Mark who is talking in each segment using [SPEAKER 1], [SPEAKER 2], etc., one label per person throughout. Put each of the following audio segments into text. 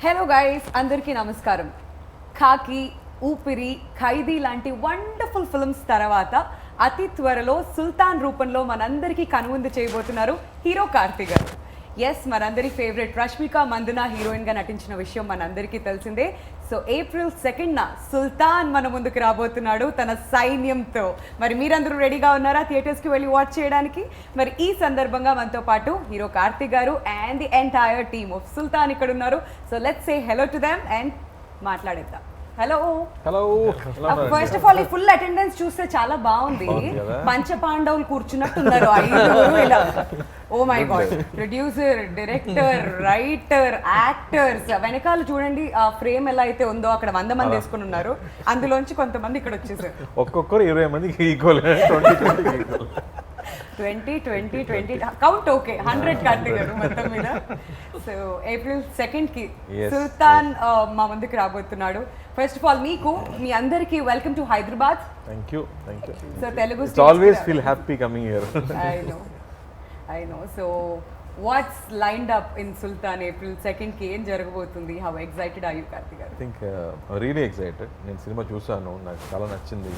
[SPEAKER 1] Hello guys, అందరికీ నమస్కారం. ఖాకీ, ఊపిరి, ఖైదీ లాంటి వండర్ఫుల్ ఫిల్మ్స్ తర్వాత అతి త్వరలో సుల్తాన్ రూపంలో మనందరికీ కనువిందు చేయబోతున్నారు హీరో కార్తీ గారు. ఎస్, మనందరి ఫేవరెట్ రష్మిక మందన హీరోయిన్గా నటించిన విషయం మనందరికీ తెలిసిందే. సో April 2న సుల్తాన్ మన ముందుకు రాబోతున్నాడు తన సైన్యంతో. మరి మీరందరూ రెడీగా ఉన్నారా థియేటర్స్కి వెళ్ళి వాచ్ చేయడానికి? మరి ఈ సందర్భంగా మనతో పాటు hero Karthi garu and the entire team of Sultan ఇక్కడ ఉన్నారు. So let's say hello to them and మాట్లాడేద్దాం. Hello
[SPEAKER 2] hello.
[SPEAKER 1] First of all ఈ ఫుల్ అటెండెన్స్ చూస్తే చాలా బాగుంది. పంచ పాండవులు కూర్చున్నట్టున్నారు ఐదుగురు ఇలా. Oh my god, producer, director, writer, actors వెనకాల చూడండి ఆ ఫ్రేమ్ ఎలా అయితే ఉందో అక్కడ 100 మంది వేసుకుని ఉన్నారు. అందులోంచి కొంతమంది ఇక్కడ వచ్చేసారు.
[SPEAKER 2] ఒక్కొక్కరు 20 మందికి ఈక్వల్
[SPEAKER 1] 20 కౌంట్ ఓకే 100 కార్తీ గారు మొత్తం మీద. సో April 2కి సుల్తాన్ మా ముందుకు రాబోతున్నాడు. ఫస్ట్ ఆఫ్ ఆల్ మీకు మీ అందరికీ welcome to Hyderabad.
[SPEAKER 2] Thank you.
[SPEAKER 1] So Telugu
[SPEAKER 2] it's always feel happy coming here.
[SPEAKER 1] I know. So what's lined up in Sultan April 2కి ఏం జరగబోతుంది? How excited are you, Karthi గారు?
[SPEAKER 2] I think really excited. నేను cinema చూసాను, నాకు చాలా నచ్చింది.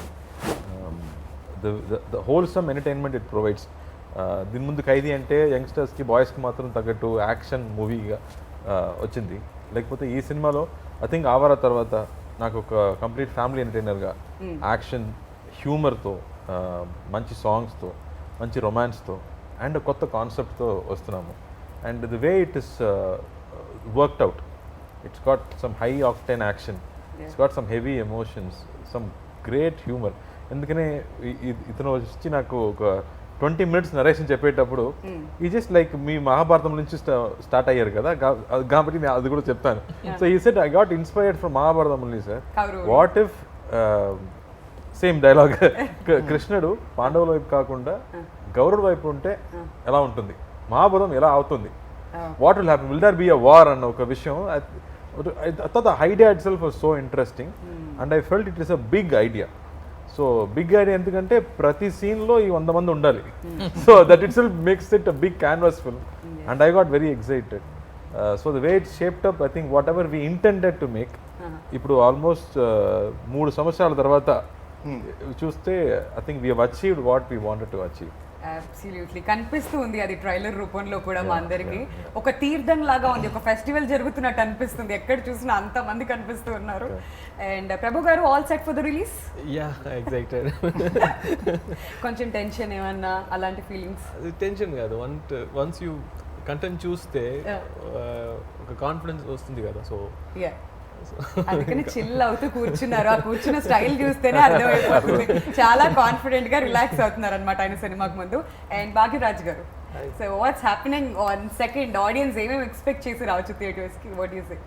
[SPEAKER 2] The wholesome entertainment it provides. దీని ముందు ఖైదీ అంటే యంగ్స్టర్స్కి, బాయ్స్కి మాత్రం తగ్గట్టు యాక్షన్ మూవీగా వచ్చింది. లేకపోతే ఈ సినిమాలో ఐ థింక్ ఆవారా తర్వాత నాకు ఒక కంప్లీట్ ఫ్యామిలీ ఎంటర్టైనర్గా యాక్షన్, హ్యూమర్తో, మంచి సాంగ్స్తో, మంచి రొమాన్స్తో అండ్ కొత్త కాన్సెప్ట్తో వస్తున్నాము. And the way it is worked out, it's got some high octane action, it's got some heavy emotions, some great humour. ఎందుకనే ఇతను వచ్చి నాకు ఒక 20 minutes నరేషన్ చెప్పేటప్పుడు ఈ జస్ట్ లైక్ మీ మహాభారతం నుంచి స్టార్ట్ అయ్యారు కదా, కాబట్టి నేను అది కూడా చెప్తాను. సో ఈ set I got inspired from Mahabharatam only sir. What if same dialogue కృష్ణుడు పాండవుల వైపు కాకుండా గౌరవుల వైపు ఉంటే ఎలా ఉంటుంది, మహాభారతం ఎలా అవుతుంది, what will happen, will there be a war అన్న ఒక విషయం. I thought the idea itself was so interesting and I felt it is a big idea. So big idea ఎందుకంటే ప్రతి సీన్లో ఈ 100 మంది ఉండాలి. So that itself makes it a big canvas film and I got very excited. So the way it shaped up, I think whatever we intended to make, ఇప్పుడు almost 3 సంవత్సరాల తర్వాత చూస్తే I think we have achieved what we wanted to achieve.
[SPEAKER 1] Absolutely కనిపిస్తూ ఉంది అది trailer రూపంలో కూడా మా అందరికి. ఒక తీర్థం లాగా ఉంది, ఒక ఫెస్టివల్ జరుగుతున్నట్టు అనిపిస్తుంది. ఎక్కడ చూసినా అంత మంది కనిపిస్తూ ఉన్నారు. అండ్ ప్రభు గారు, all set for the release?
[SPEAKER 3] Yeah, excited.
[SPEAKER 1] కొంచెం టెన్షన్ ఏమన్నా అలాంటి ఫీలింగ్స్?
[SPEAKER 3] టెన్షన్ కాదు, వన్స్ యూ కంటెంట్ చూస్తే ఒక కాన్ఫిడెన్స్ వస్తుంది కదా. సో
[SPEAKER 1] అందుకని చిల్ అవుతూ కూర్చున్నారు. ఆ కూర్చున్న స్టైల్ చూస్తేనే అర్థమైపోతుంది చాలా కాన్ఫిడెంట్ గా రిలాక్స్ అవుతున్నారు అనమాట ఆయన సినిమాకి ముందు. అండ్ భాగ్యరాజ్ గారు, so what's happening on second? Audience ఏమేమి ఎక్స్పెక్ట్ చేసి రావచ్చు థియేటర్స్ కి? What you say?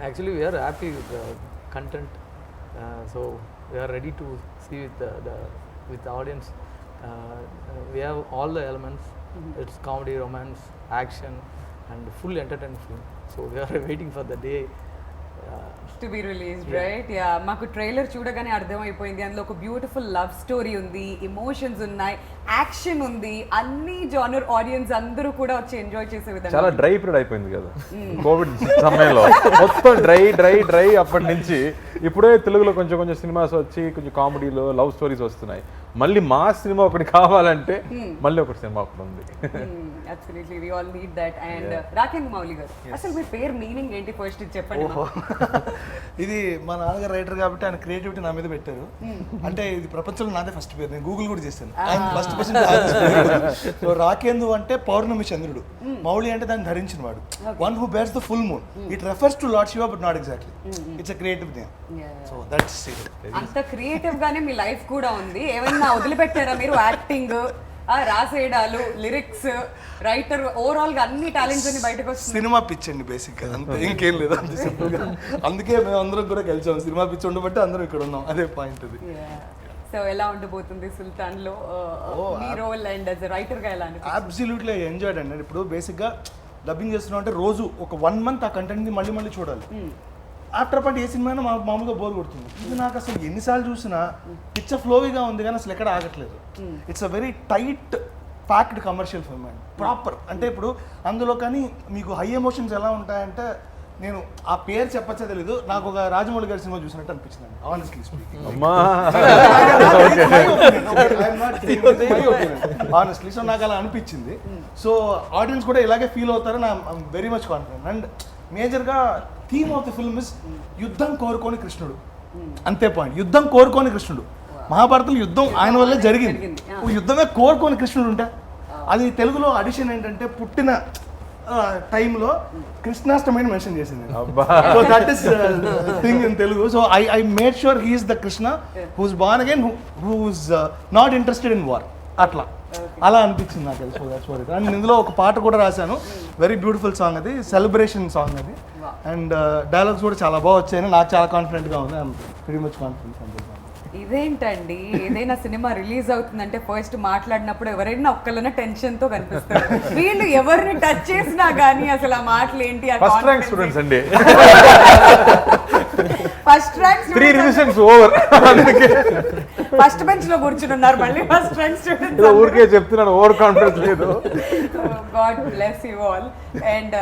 [SPEAKER 3] Actually we're happy with content, so we're ready to see with audience. We have all the elements. It's comedy, romance, action and full entertainment film. So we're waiting for the day
[SPEAKER 1] to be released, right? Yeah, మాకు trailer చూడగానే అర్థమైపోయింది. అందులో ఒక beautiful love story ఉంది, emotions ఉన్నాయి, action ఉంది, అన్ని genre audience అందరూ కూడా వచ్చి ఎంజాయ్ చేసే విధంగా.
[SPEAKER 2] చాలా డ్రై పీరియడ్ అయిపోయింది కదా కోవిడ్ సమయంలో, మొత్తం డ్రై. అప్పటి నుంచి ఇప్పుడే తెలుగులో కొంచెం సినిమాస్ వచ్చి కొంచెం కామెడీలో లవ్ స్టోరీస్ వస్తున్నాయి. మళ్ళీ మా సినిమా ఒకటి కావాలంటే మళ్ళీ ఒకటి సినిమా ఒకటి ఉంది.
[SPEAKER 1] Absolutely, we all need that. And Rakendra Mouli garu, అసలు మీ పేరు మీనింగ్ ఏంటి ఫస్ట్ చెప్పండి.
[SPEAKER 4] ఇది మా నాన్నగారు రైటర్ కాబట్టి ఆయన క్రియేటివిటీ నా మీద పెట్టారు. అంటే ఇది ప్రపంచంలో నాదే ఫస్ట్ పేరు, నేను గూగుల్ కూడా చేశాను. First person. సో రాకేందు అంటే పౌర్ణమి చంద్రుడు, మౌలి అంటే దాన్ని ధరించిన వాడు, one who bears the full moon. It refers to lord Shiva but not exactly. It's a creative name. So that's it.
[SPEAKER 1] అంత క్రియేటివ్ గానే మీ లైఫ్ కూడా ఉంది. ఏమైనా వదిలిపెట్టారా మీరు? యాక్టింగ్, రాసేయడాలు, లిరిక్స్, రైటర్, ఓవరాల్ గా అన్ని టాలెంట్స్ అన్ని బయటకు వస్తుంది.
[SPEAKER 4] సినిమా పిచ్ అండి బేసిక్ గా, అంతే, ఇంకేం లేదు, అంతే సింపుల్ గా. అందుకే మేము అందరం కూడా కలిసాం. సినిమా పిచ్ ఉండబట్టి అందరం ఇక్కడ ఉన్నాం, అదే పాయింట్ అది.
[SPEAKER 1] సో ఎలా ఉండబోతుంది సుల్తాన్ లో మీ role and as a writer గా ఎలా అనిపిస్తుంది?
[SPEAKER 4] అబ్సల్యూట్లీ ఎంజాయ్డ్ అండి. ఇప్పుడు బేసిక్ గా డబ్బింగ్ చేస్తున్నాం అంటే రోజు ఒక 1 month ఆ కంటెంట్ ని మళ్ళీ చూడాలి. ఆఫ్టర్ పాయింట్ ఏ సినిమా అయినా మామూలుగా బోర్ కొడుతుంది. ఇది నాకు అసలు ఎన్నిసార్లు చూసినా పిచ్చ ఫ్లోగా ఉంది కానీ అసలు ఎక్కడ ఆగట్లేదు. It's a very tight packed commercial film అండి, ప్రాపర్. అంటే ఇప్పుడు అందులో కానీ మీకు హై ఎమోషన్స్ ఎలా ఉంటాయంటే నేను ఆ పేరు చెప్పచ్చా తెలీదు, నాకు ఒక రాజమౌళి గారి సినిమా చూసినట్టు అనిపించింది ఆనెస్ట్లీ స్పీకింగ్.
[SPEAKER 2] అమ్మా
[SPEAKER 4] ఆనెస్ట్లీ సో నాకు అలా అనిపించింది. సో ఆడియన్స్ కూడా ఇలాగే ఫీల్ అవుతారని I'm very much confident. And మేజర్గా theme of the film is యుద్ధం కోరుకోని కృష్ణుడు, అంతే పాయింట్. యుద్ధం కోరుకోని కృష్ణుడు. మహాభారతం యుద్ధం ఆయన వల్లే జరిగింది. యుద్ధమే కోరుకోని కృష్ణుడు ఉంటే అది తెలుగులో అడిషన్ ఏంటంటే పుట్టిన టైంలో కృష్ణాష్టమిని మెన్షన్ చేసింది. So that is thing in Telugu. So I made sure he's the Krishna who's born again, who's not interested in war. అట్లా అలా అనిపించింది నాకు తెలుసు. That's what it. అండ్ ఇందులో ఒక పాట కూడా రాశాను, వెరీ బ్యూటిఫుల్ సాంగ్, అది సెలబ్రేషన్ సాంగ్ అది. అండ్ డైలాగ్స్ కూడా చాలా బాగా వచ్చాయని నాకు చాలా కాన్ఫిడెంట్గా ఉంది. ఐఎమ్ వెరీ మచ్ కాన్ఫిడెంట్ అండి.
[SPEAKER 1] ఇదేంటండి, ఏదైనా సినిమా రిలీజ్ అవుతుందంటే ఫస్ట్ మాట్లాడినప్పుడు ఎవరైనా ఒక్కళ్ళనే టెన్షన్ తో కనిపిస్తారు. వీళ్ళు ఎవరిని టచ్ చేసినా గానీ అసలు ఆ మాటలు ఏంటి,
[SPEAKER 2] ఫస్ట్ ర్యాంక్ స్టూడెంట్స్ అండి,
[SPEAKER 1] first rank
[SPEAKER 2] 3 revisions over,
[SPEAKER 1] first bench లో కూర్చుని ఉన్నారు మళ్ళీ ఫస్ట్ ర్యాంక్ స్టూడెంట్స్.
[SPEAKER 2] ఊరికే చెప్తున్నాను, ఓవర్ కాన్ఫిడెన్స్ లేదు.
[SPEAKER 1] God bless you all. And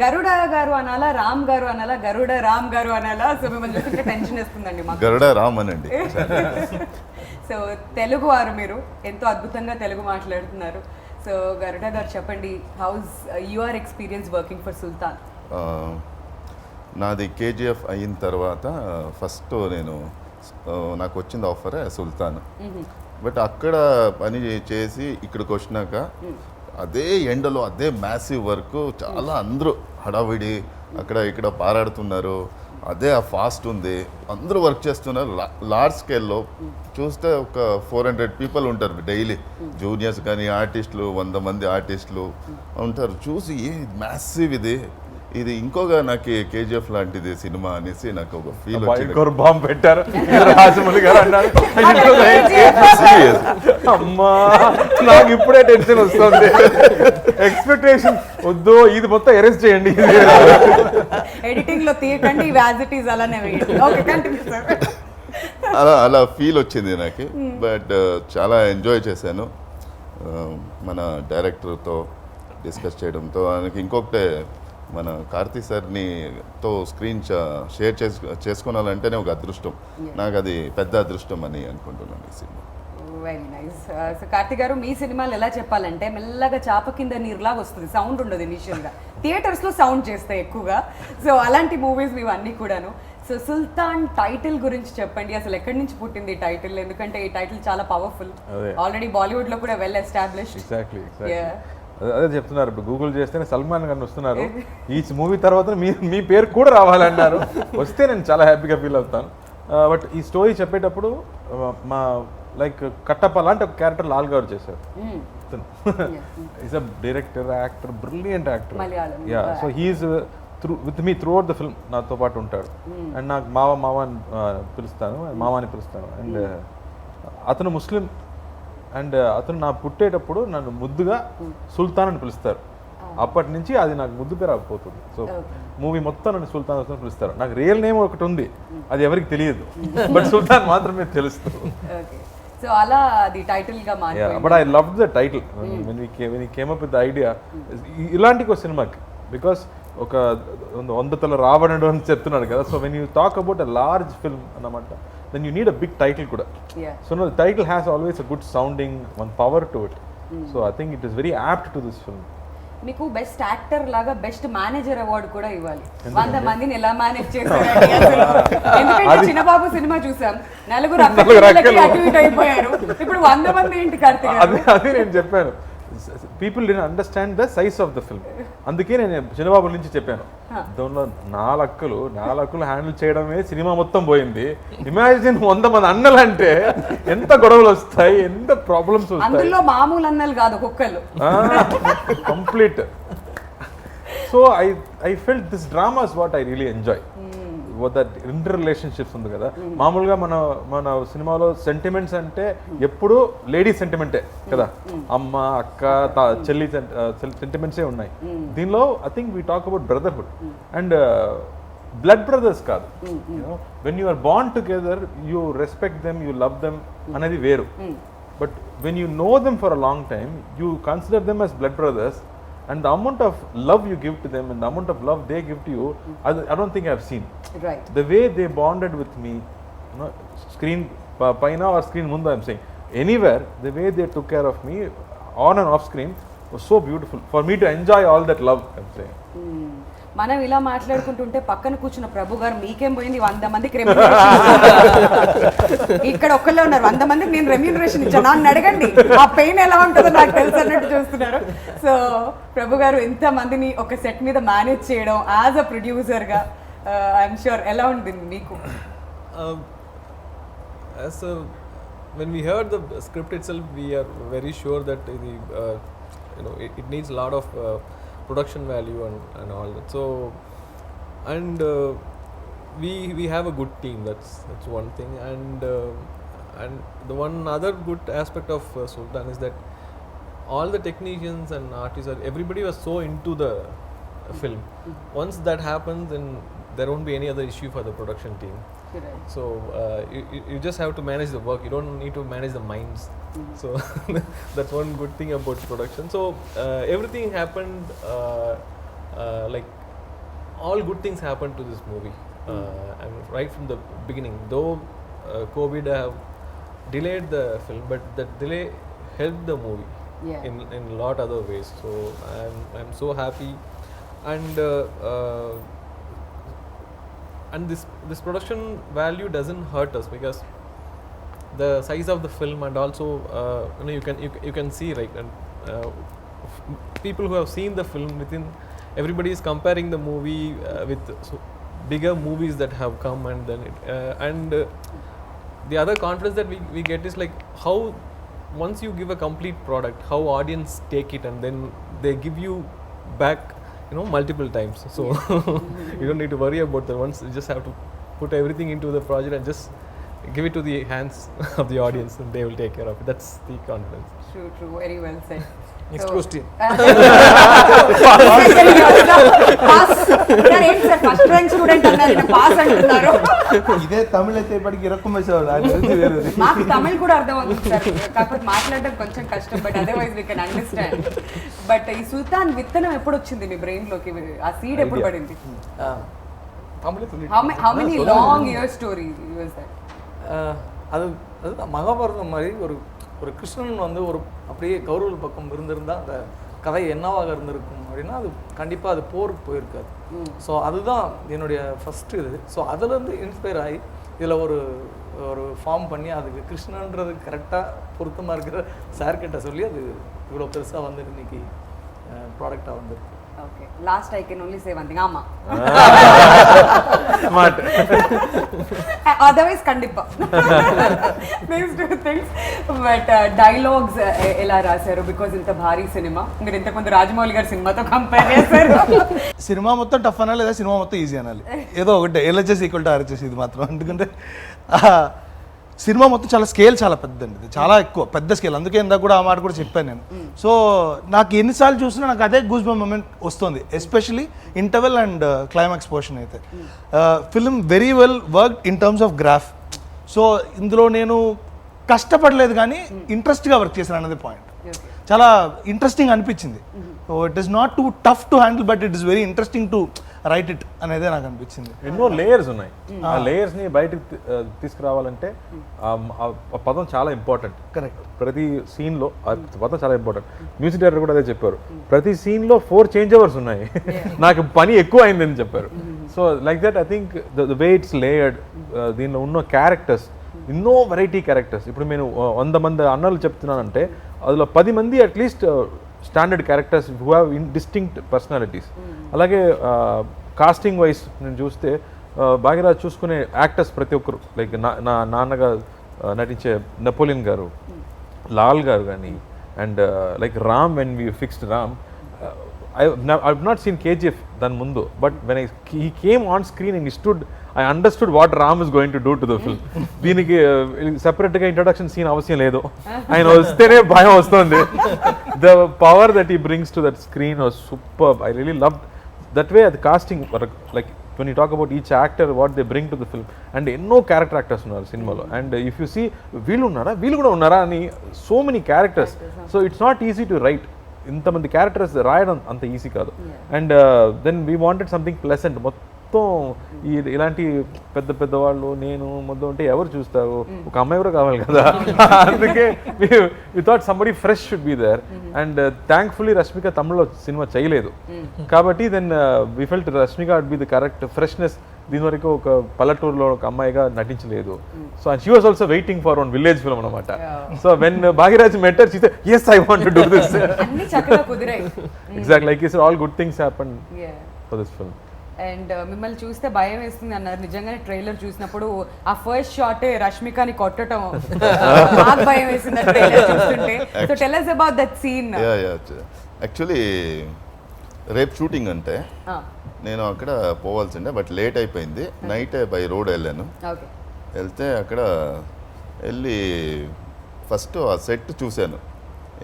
[SPEAKER 1] Garuda garu అనాలా, రామ్ గారు అనాలా, గరుడ రామ్ గారు అనాలా? సో మిమ్మల్ని చూస్తుంటే టెన్షన్ వేస్తుందండి మాకు.
[SPEAKER 5] గరుడ రామ్ అనండి.
[SPEAKER 1] సో తెలుగు వారు, మీరు ఎంతో అద్భుతంగా తెలుగు మాట్లాడుతున్నారు. సో గరుడ గారు చెప్పండి, how's your experience working for Sultan?
[SPEAKER 5] నాది కేజీఎఫ్ అయిన తర్వాత ఫస్ట్ నేను నాకు వచ్చింది ఆఫరే సుల్తాన్. బట్ అక్కడ పని చేసి ఇక్కడికి వచ్చినాక అదే ఎండలో అదే మ్యాసివ్ వర్క్, చాలా అందరూ హడావిడి అక్కడ ఇక్కడ పారాడుతున్నారు, అదే ఆ ఫాస్ట్ ఉంది, అందరూ వర్క్ చేస్తున్నారు. లార్జ్ స్కేల్లో చూస్తే ఒక 400 పీపుల్ ఉంటారు డైలీ, జూనియర్స్ కానీ ఆర్టిస్టులు 100 మంది ఆర్టిస్టులు ఉంటారు. చూసి మ్యాసివ్ ఇది ఇంకోగా నాకు కేజీఎఫ్ లాంటిది సినిమా అనేసి నాకు ఒక ఫీల్ వచ్చింది.
[SPEAKER 2] బాంబ్ పెట్టారు రాజమౌళి గారు అన్నారు. అమ్మా నాకు ఇప్పుడే టెన్షన్ వస్తుంది. ఎక్స్పెక్టేషన్ వద్దు, ఇది మొత్తం ఎరేజ్ చేయండి,
[SPEAKER 1] ఎడిటింగ్ లో తీయకండి, యాజ్ ఇట్ ఈస్ అలానే వేయండి. Okay, continue sir.
[SPEAKER 5] అలా ఫీల్ వచ్చింది నాకు. బట్ చాలా ఎంజాయ్ చేశాను మన డైరెక్టర్తో డిస్కస్ చేయడంతో. ఆయనకి ఇంకొకటే, మన కార్తీ సార్తో స్క్రీన్ షేర్ చేసుకోవాలంటేనే ఒక అదృష్టం. నాకు అది పెద్ద అదృష్టం అని అనుకుంటున్నాను ఈ cinema.
[SPEAKER 1] Very nice. So Karthi గారు, మీ సినిమాలు ఎలా చెప్పాలంటే మెల్లగా చాప కింద నీరులాగా వస్తుంది, సౌండ్ ఉండదు ఇనిషియల్గా, థియేటర్స్లో సౌండ్ చేస్తాయి ఎక్కువగా. సో అలాంటి మూవీస్ ఇవన్నీ కూడాను. సో సుల్తాన్ టైటిల్ గురించి చెప్పండి, అసలు ఎక్కడి నుంచి పుట్టింది ఈ టైటిల్? ఎందుకంటే ఈ టైటిల్ చాలా పవర్ఫుల్, ఆల్రెడీ బాలీవుడ్ లో కూడా వెల్ ఎస్టాబ్లిష్డ్.
[SPEAKER 2] ఎగ్జాక్ట్లీ అదే చెప్తున్నారు. ఇప్పుడు గూగుల్ చేస్తేనే సల్మాన్ ఖాన్ వస్తున్నారు, ఈ మూవీ తర్వాత మీ పేరు కూడా రావాలన్నారు. వస్తే నేను చాలా హ్యాపీగా ఫీల్ అవుతాను. బట్ ఈ స్టోరీ చెప్పేటప్పుడు మా లైక్ కట్టప్ప లాంటి ఒక క్యారెక్టర్ లాల్ గారు చేశారు. Is a director, actor, brilliant actor. Yeah, so he's with me throughout the film, నాతో పాటు ఉంటాడు. అండ్ నాకు మావ అని పిలుస్తాను, మావాని పిలుస్తాను. అండ్ అతను ముస్లిం. అండ్ అతను నా పుట్టేటప్పుడు నన్ను ముద్దుగా సుల్తాన్ అని పిలుస్తారు. అప్పటి నుంచి అది నాకు ముద్దు పేరు అయిపోతుంది. సో మూవీ మొత్తం నన్ను సుల్తాన్ అని పిలుస్తారు. నాకు రియల్ నేమ్ ఒకటి ఉంది, అది ఎవరికి తెలియదు, బట్ సుల్తాన్ మాత్రమే తెలుస్తుంది.
[SPEAKER 1] సో అలా అది టైటిల్ గా మారింది.
[SPEAKER 2] But I love the title when we came up with the idea. ఇలాంటి ఒక సినిమాకి, బికాస్ ఒక 100 తల రావణుడు అని చెప్తున్నాడు కదా. So when you talk about a large film అన్నమాట, then you need a big title kuda. So no, the title has always a good sounding, one power to it. So I think it is very apt to this film.
[SPEAKER 1] మీకు best actor లాగా best manager award కూడా ఇవ్వాలి. 100 మందిని ఎలా manage చేశారండి అసలు? ఎందుకంటే చిన్నబాబు cinema చూసాం, నలుగురు అటు ఇటు అయిపోయారు, ఇప్పుడు 100 మంది ఏంటి కార్తీక్?
[SPEAKER 2] అదే నేను చెప్పాను, people didn't understand the size of the film. అందుకే నేను చిన్నబాబు నుంచి చెప్పాను, దానిలో 4 అక్కలు హ్యాండిల్ చేయడమే సినిమా మొత్తం పోయింది. ఇమాజిన్ 100 మంది అన్నలు అంటే ఎంత గొడవలు వస్తాయి, ఎంత ప్రాబ్లమ్స్ వస్తాయి.
[SPEAKER 1] అందులో మామూలు అన్నలు కాదు, కుక్కలు
[SPEAKER 2] complete. So I felt this drama is what I really enjoy. That inter relationships ఉంది కదా. మామూలుగా మన సినిమాలో సెంటిమెంట్స్ అంటే ఎప్పుడు లేడీ సెంటిమెంటే కదా, అమ్మ అక్క చెల్లి సెంటిమెంట్సే ఉన్నాయి. దీనిలో I think we talk about brotherhood and blood brothers కాదు. When you are bond together, you respect them, you love them అనేది వేరు. But when you know them for a long time, you consider them as blood brothers. and the amount of love you give to them and the amount of love they give to you, I don't think I've seen.
[SPEAKER 1] Right.
[SPEAKER 2] The way they bonded with me, you know, screen paina or screen mundu, I'm saying anywhere, the way they took care of me on and off screen was so beautiful for me to enjoy all that love, I'm saying.
[SPEAKER 1] మనం ఇలా మాట్లాడుకుంటుంటే పక్కన కూర్చున్న ప్రభు గారు మీకేం పోయింది 100 మందికి ఇక్కడ ఒక్కళ్ళే ఉన్నారు 100 మందికి నేను రెమ్యూనరేషన్ ఇచ్చాను నన్ను అడగండి ఆ పెయిన్ ఎలా ఉంటుందో నాకు తెలుసు అన్నట్టు చూస్తున్నారు. సో ప్రభు గారు ఎంత మందిని ఒక సెట్ మీద మేనేజ్ చేయడం యాజ్ అ ప్రొడ్యూసర్గా ఐఎమ్ షూర్ ఎలా ఉంటుంది మీకు?
[SPEAKER 6] When we heard the script itself, we are very sure that it needs a lot of production value and all that. So, and we have a good team. That's one thing. And the one other good aspect of Sultan is that all the technicians and artists, everybody was so into the film. Once that happens, then there won't be any other issue for the production team. So you just have to manage the work. You don't need to manage the minds. So that's one good thing about production. So everything happened like all good things happened to this movie. And right from the beginning, though COVID have delayed the film, but that delay helped the movie in a lot other ways. So I'm so happy, and this production value doesn't hurt us because the size of the film, and also you can see, right, and people who have seen the film, everybody is comparing the movie with bigger movies that have come, and then the other confidence that we get is like how once you give a complete product, how audience take it, and then they give you back multiple times. So you don't need to worry about that. Once you just have to put everything into the project and just give it to the hands of the audience, and they will take care of it. That's the confidence.
[SPEAKER 1] True, very well said.
[SPEAKER 3] Next question.
[SPEAKER 1] First rank student అన్నారు, pass అంటున్నారు.
[SPEAKER 4] ఇదే తమిళ అయితే ఇప్పటికి ఇరక్కుమేసేవాళ్ళు.
[SPEAKER 1] మాకు తమిళ్ కూడా అర్థం అవుతుంది sir, కాకపోతే మాట్లాడడం కొంచెం కష్టం, but otherwise we can understand. But ఈ సుల్తాన్ విత్తనం ఎప్పుడు వచ్చింది మీ బ్రెయిన్ లోకి? ఆ సీడ్ ఎప్పుడు పడింది? How many long year story was that?
[SPEAKER 3] அது மகாபாரதம் மாதிரி ஒரு கிருஷ்ணன் வந்து அப்படியே கௌரவ பக்கம் இருந்திருந்தால் அந்த கதை என்னவாக இருந்திருக்கும் அப்படின்னா அது கண்டிப்பாக அது போருக்கு போயிருக்காது. ஸோ அதுதான் என்னுடைய ஃபஸ்ட்டு இது. ஸோ அதுலேருந்து இன்ஸ்பயர் ஆகி இதில் ஒரு ஃபார்ம் பண்ணி அதுக்கு கிருஷ்ணன்றது கரெக்டாக பொருத்தமாக இருக்கிற சார்கிட்ட சொல்லி அது இவ்வளோ பெருசாக வந்து இன்னைக்கு ப்ராடக்டாக வந்துருக்கு.
[SPEAKER 1] Okay, last I can only say one thing. Amma.
[SPEAKER 2] Smart.
[SPEAKER 1] Otherwise kandipa. These two things. But dialogues ela rasaru because inta bhari cinema. Meer inta kondu Rajamouli garu cinema tho compare chesaru.
[SPEAKER 4] Cinema మొత్తం tough అనాలి లేదా cinema మొత్తం easy అనాలి, ఏదో ఒకటి. LHS equal to RHS ఇది మాత్రం. ఎందుకంటే సినిమా మొత్తం చాలా స్కేల్ చాలా పెద్దండి, ఇది చాలా ఎక్కువ పెద్ద స్కేల్. అందుకే ఇందాక కూడా ఆ మాట కూడా చెప్పాను నేను. సో నాకు ఎన్నిసార్లు చూసినా నాకు అదే గూస్ బంప్ మూమెంట్ వస్తుంది, especially interval and climax portion అయితే. Film very well work in terms of graph. So ఇందులో నేను కష్టపడలేదు కానీ ఇంట్రెస్ట్గా వర్క్ చేశాను అనేది పాయింట్. చాలా ఇంట్రెస్టింగ్ అనిపించింది. So it is not two tough to handle, but it is very interesting to right it అనేదే నాకు అనిపించింది.
[SPEAKER 2] ఎన్నో లేయర్స్ ఉన్నాయి, ఆ లేయర్స్ ని బయటకు తీసుకురావాలంటే ఆ పదం చాలా ఇంపార్టెంట్.
[SPEAKER 4] కరెక్ట్.
[SPEAKER 2] ప్రతి సీన్ లో ఆ పదం చాలా ఇంపార్టెంట్. మ్యూజిక్ డైరెక్టర్ కూడా అదే చెప్పారు, ప్రతి సీన్ లో 4 చేంజ్ ఓవర్స్ ఉన్నాయి, నాకు పని ఎక్కువ అయిందని చెప్పారు. So like that I think the way it's layered, దీనిలో ఉన్న క్యారెక్టర్స్ ఎన్నో వెరైటీ క్యారెక్టర్స్. ఇప్పుడు నేను 100 మంది అన్నలు చెప్తున్నానంటే అందులో 10 మంది at least standard characters who have distinct personalities. అలాగే కాస్టింగ్ వైజ్ నేను చూస్తే భాగ్యరాజ్ చూసుకునే యాక్టర్స్ ప్రతి ఒక్కరు, లైక్ నా నాన్నగా నటించే నెపోలియన్ గారు, లాల్ గారు కానీ, and like Ram, when we fixed Ram, I've not seen KGF దాని ముందు, but when he came on screen and he stood, I understood what Ram is going to do to the film. దీనికి సెపరేట్గా introduction scene అవసరం లేదు, ఆయన వస్తేనే భయం వస్తుంది. The power that he brings to that screen was superb. I really loved that way. The casting, like when you talk about each actor, what they bring to the film, and ఎన్నో character actors ఉన్నారు సినిమాలో. And if you see వీళ్ళు కూడా ఉన్నారా అని, so many characters. So it's not easy to write. ఇంతమంది characters రాయడం అంత ఈజీ కాదు. And then we wanted something pleasant. మొత్తం ఇలాంటి పెద్ద పెద్ద వాళ్ళు నేను మొత్తం ఉంటే ఎవరు చూస్తారు, ఒక అమ్మాయి కూడా కావాలి కదా. అందుకే we thought somebody fresh should be there. And thankfully Rashmika తమిళ్లో సినిమా చేయలేదు కాబట్టి then we felt Rashmika would be the correct freshness. దీని వరకు ఒక పల్లెటూరులో ఒక అమ్మాయిగా నటించలేదు. So and she was also waiting for one village film అనమాట. So when Bhagyaraj met her, she said, yes, I want to do this.
[SPEAKER 1] అన్ని చక్కగా కుదిరాయి.
[SPEAKER 2] Exactly, like you said, all good things happened for this film.
[SPEAKER 1] And మిమ్మల్ని చూస్తే భయం వేస్తుంది అన్నారు. నిజంగానే trailer చూసినప్పుడు ఆ ఫస్ట్ షాటే రష్మికని కొట్టడం నాకు భయం వేసింది ట్రైలర్ చూస్తుంటే. So tell us about that scene.
[SPEAKER 5] Actually రేపు షూటింగ్ అంటే నేను అక్కడ పోవాల్సిండే, బట్ లేట్ అయిపోయింది. నైట్ బై రోడ్ వెళ్ళాను. వెళ్తే అక్కడ వెళ్ళి ఫస్ట్ ఆ సెట్ చూశాను.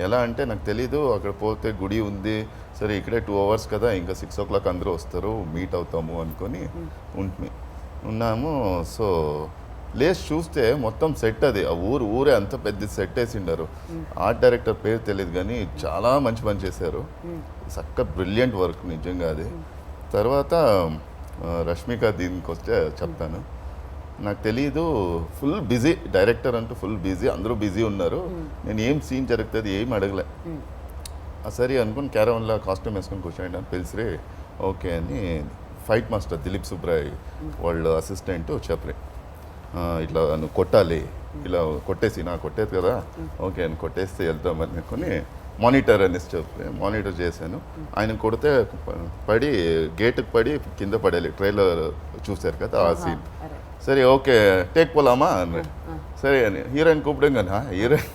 [SPEAKER 5] ఎలా అంటే నాకు తెలీదు, అక్కడ పోతే గుడి ఉంది, సరే ఇక్కడే 2 hours కదా, ఇంకా 6 o'clock అందరూ వస్తారు, మీట్ అవుతాము అనుకొని ఉన్నాము. సో లేచి చూస్తే మొత్తం సెట్ అది, ఆ ఊరే అంత పెద్ద సెట్ వేసిండారు. ఆర్ట్ డైరెక్టర్ పేరు తెలియదు కానీ చాలా మంచి పని చేశారు. చక్క బ్రిలియంట్ వర్క్ నిజంగా అది. తర్వాత రష్మిక దీనికి వస్తే చెప్తాను. నాకు తెలీదు, ఫుల్ బిజీ డైరెక్టర్ అంటూ ఫుల్ బిజీ, అందరూ బిజీ ఉన్నారు. నేను ఏం సీన్ జరుగుతుంది ఏం అడగలే. సరే అనుకుని క్యారవన్లో కాస్ట్యూమ్ వేసుకొని కూర్చోండి అని పిలిచిరే. ఓకే అని ఫైట్ మాస్టర్ దిలీప్ సుబ్రాయ్ వాళ్ళ అసిస్టెంట్ చెప్పరే, ఇట్లా నువ్వు కొట్టాలి, ఇలా కొట్టేసి నాకు కొట్టేది కదా, ఓకే అని కొట్టేస్తే వెళ్తామని అనుకుని మానిటర్ అనేసి చెప్పి మానిటర్ చేశాను. ఆయన కొడితే పడి గేటుకు పడి కింద పడేది. ట్రైలర్ చూశారు కదా ఆ సీన్. సరే ఓకే టేక్ పోలామా అన్నాడు. సరే అని హీరోయిన్ కూపడం కానీ హీరోయిన్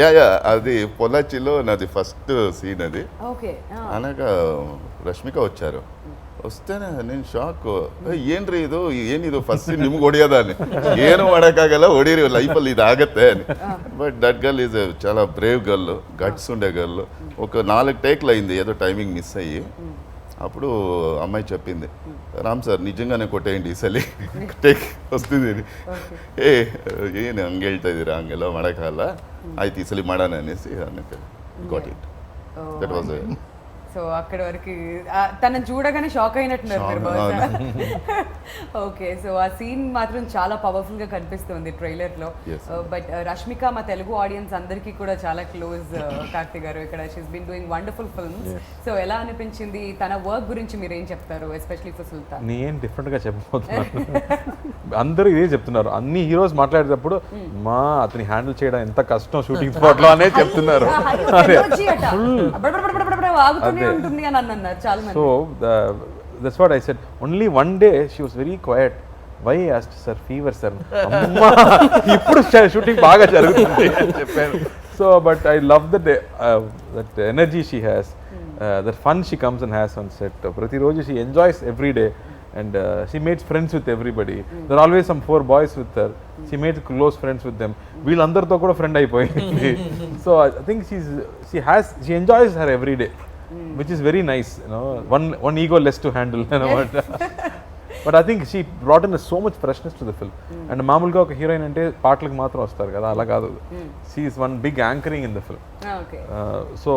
[SPEAKER 5] యా అది పొలాచిలో నాది ఫస్ట్ సీన్ అది. అనగా రష్మిక వచ్చారు. ವಸ್ತೇನೆ ನೀನು ಶಾಕ್ ಏನ್ರಿ ಏನಿದು ಫಸ್ಟ್ ನಿಮ್ಗೆ ಹೊಡಿಯೋದಾನೆ ಏನು ಮಾಡೋಕ್ಕಾಗಲ್ಲ ಹೊಡೀರಿ ಲೈಫಲ್ಲಿ ಇದಾಗತ್ತೆ బట్ దట్ గర్ల్ ఈజ్ చాలా బ్రేవ్ గర్ల్ గట్స్ ఉండే గర్ల్ ఒక 4 టేక్లు అయింది ఏదో టైమింగ్ మిస్ అయ్యి అప్పుడు అమ్మాయి చెప్పింది రామ్ సార్ నిజంగానే కొట్టేయండి ఈసలి ಟೇಕ್ ವಸ್ತಿದೆ ಏನು ಹಂಗೆ ಹೇಳ್ತಾ ಇದ್ದೀರಾ ಹಂಗೆಲ್ಲ ಮಾಡೋಕ್ಕಾಗಲ್ಲ ಆಯ್ತು ಈ ಸಲ ಮಾಡೋಣ ಅನ್ನಿಸಿ ಅನ್ನಕ್ಕೆ got it that was
[SPEAKER 1] so అక్కడ వరకు తనని చూడగానే షాక్ అయినట్టున్నారు మీరు బహుశా. ఓకే, సో ఆ సీన్ మాత్రం చాలా పవర్ఫుల్గా కనిపిస్తుంది ట్రైలర్లో. బట్ రష్మిక మా తెలుగు ఆడియన్స్ అందరికీ కూడా చాలా క్లోజ్. కార్తీ గారు ఇక్కడ she's been doing wonderful films. So ఎలా అనిపించింది తన వర్క్ గురించి మీరు ఏం చెప్తారు, ఎస్పెషల్లీ ఫర్ సుల్తాన్?
[SPEAKER 2] నేను డిఫరెంట్గా చెప్పబోతున్నాను. అందరూ ఇదే చెప్తున్నారు, అన్ని హీరోస్ మాట్లాడేటప్పుడు మా అతని హ్యాండిల్ చేయడం ఎంత కష్టం షూటింగ్ స్పాట్లో అనే చెప్తున్నారు.
[SPEAKER 1] So
[SPEAKER 2] that's what I said. Only one day she was very quiet. Why I asked sir, fever sir. Amma ippudu shooting baga jarugutundi ani cheppanu. So but I love that energy she has, that fun she comes and has on set. Prati roju she enjoys every day and she makes friends with everybody. There are always some 4 boys with her. She made close friends with them. వీళ్ళందరితో కూడా friend అయిపోయింది. So I think she enjoys her every day. Which is very nice, you know, one ego less to handle, you know. But I think she brought in so much freshness to the film. And మామూలుగా ఒక heroine అంటే పాటలకు మాత్రం వస్తారు కదా, అలా కాదు. She is one big anchoring in the film.
[SPEAKER 1] Okay.
[SPEAKER 2] So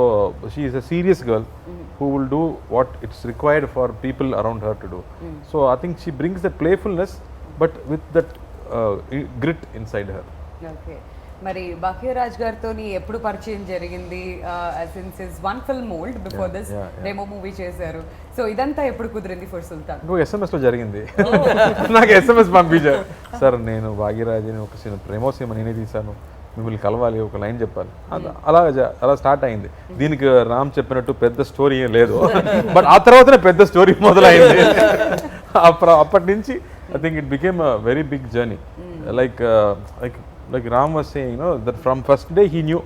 [SPEAKER 2] she is a serious girl who will do what it's required for people around her to do. So I think she brings that playfulness but with that grit inside her.
[SPEAKER 1] Okay. మరి భాగ్యరాజ్ గారితో ఎప్పుడు పరిచయం జరిగింది? Since is one film old before this demo movie చేశారు. So ఇదంతా ఎప్పుడు కుదిరింది for సుల్తాన్?
[SPEAKER 2] ఇంకో ఎస్ఎంఎస్లో జరిగింది. నాకు ఎస్ఎంఎస్ పంపించారు, సార్ నేను భాగ్యరాజ్ని ఒక ప్రేమో సినిమా నేనే తీశాను, మిమ్మల్ని కలవాలి, ఒక లైన్ చెప్పాలి. అలా స్టార్ట్ అయింది. దీనికి రామ్ చెప్పినట్టు పెద్ద స్టోరీ ఏం లేదు, బట్ ఆ తర్వాతనే పెద్ద స్టోరీ మొదలైంది. అప్పటి నుంచి I think it became a very big journey. Like Ram was saying, you know, that from first day he knew.